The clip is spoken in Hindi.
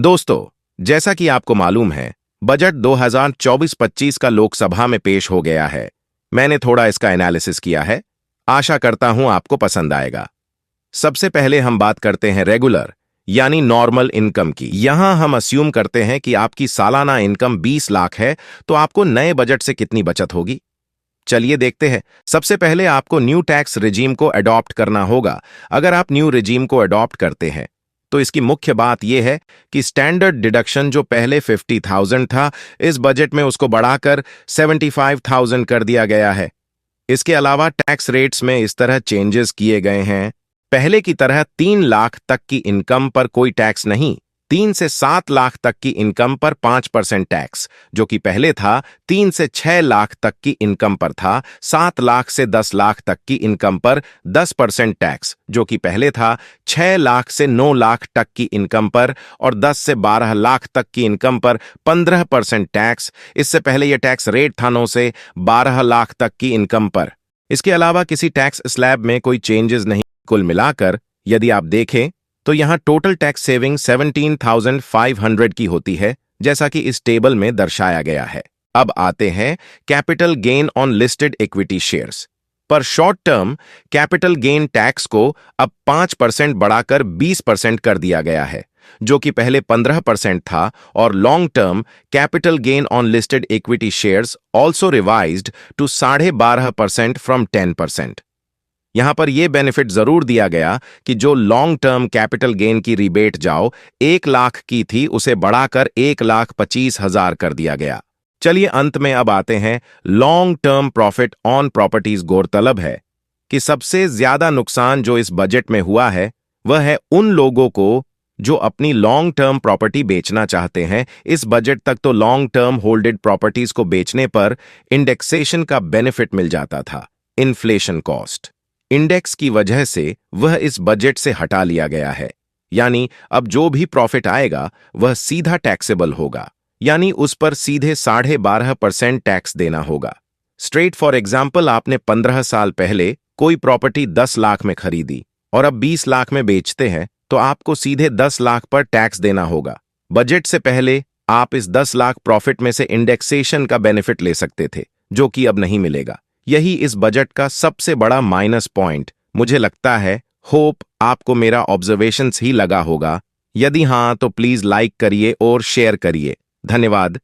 दोस्तों, जैसा कि आपको मालूम है, बजट 2024-25 का लोकसभा में पेश हो गया है। मैंने थोड़ा इसका एनालिसिस किया है। आशा करता हूं आपको पसंद आएगा। सबसे पहले हम बात करते हैं रेगुलर यानी नॉर्मल इनकम की। यहां हम अस्यूम करते हैं कि आपकी सालाना इनकम 20 लाख है, तो आपको नए बजट से कितनी बचत होगी। चलिए देखते हैं। सबसे पहले आपको न्यू टैक्स रिजीम को अडॉप्ट करना होगा। अगर आप न्यू रिजीम को अडॉप्ट करते हैं तो इसकी मुख्य बात यह है कि स्टैंडर्ड डिडक्शन जो पहले 50,000 था, इस बजट में उसको बढ़ाकर 75,000 कर दिया गया है। इसके अलावा टैक्स रेट्स में इस तरह चेंजेस किए गए हैं। पहले की तरह 3 लाख तक की इनकम पर कोई टैक्स नहीं, 3 से 7 लाख तक की इनकम पर 5% टैक्स, जो कि पहले था 3 से 6 लाख तक की इनकम पर था। 7 लाख से 10 लाख तक की इनकम पर 10% टैक्स, जो कि पहले था 6 लाख से 9 लाख तक की इनकम पर, और 10 से 12 लाख तक की इनकम पर 15% टैक्स। इससे पहले यह टैक्स रेट था 9 से 12 लाख तक की इनकम पर। इसके अलावा किसी टैक्स स्लैब में कोई चेंजेस नहीं। कुल मिलाकर यदि आप देखें तो यहां टोटल टैक्स सेविंग 17,500 की होती है, जैसा कि इस टेबल में दर्शाया गया है। अब आते हैं capital gain on listed equity shares पर। Short term capital gain tax को अब 5% बढ़ाकर 20% कर दिया गया है, जो कि पहले 15% था। और long term capital gain on listed equity shares also revised to 12.5% from 10%। यहां पर यह बेनिफिट जरूर दिया गया कि जो लॉन्ग टर्म कैपिटल गेन की रिबेट जाओ 1 लाख की थी, उसे बढ़ाकर 1,25,000 कर दिया गया। चलिए अंत में अब आते हैं long term profit on properties. गौरतलब है कि सबसे ज्यादा नुकसान जो इस बजट में हुआ है वह है उन लोगों को जो अपनी लॉन्ग टर्म प्रॉपर्टी बेचना चाहते हैं। इस बजट तक तो लॉन्ग टर्म होल्डेड प्रॉपर्टीज को बेचने पर इंडेक्सेशन का बेनिफिट मिल जाता था। इन्फ्लेशन कॉस्ट इंडेक्स की वजह से वह इस बजट से हटा लिया गया है, यानी अब जो भी प्रॉफिट आएगा वह सीधा टैक्सेबल होगा, यानी उस पर सीधे 12.5% टैक्स देना होगा। स्ट्रेट फॉर एग्जाम्पल, आपने 15 साल पहले कोई प्रॉपर्टी 10 लाख में खरीदी और अब 20 लाख में बेचते हैं, तो आपको सीधे 10 लाख पर टैक्स देना होगा। बजट से पहले आप इस 10 लाख प्रॉफिट में से इंडेक्सेशन का बेनिफिट ले सकते थे, जो कि अब नहीं मिलेगा। यही इस बजट का सबसे बड़ा माइनस पॉइंट मुझे लगता है। होप आपको मेरा ऑब्जर्वेशंस ही लगा होगा। यदि हां तो प्लीज लाइक करिए और शेयर करिए। धन्यवाद।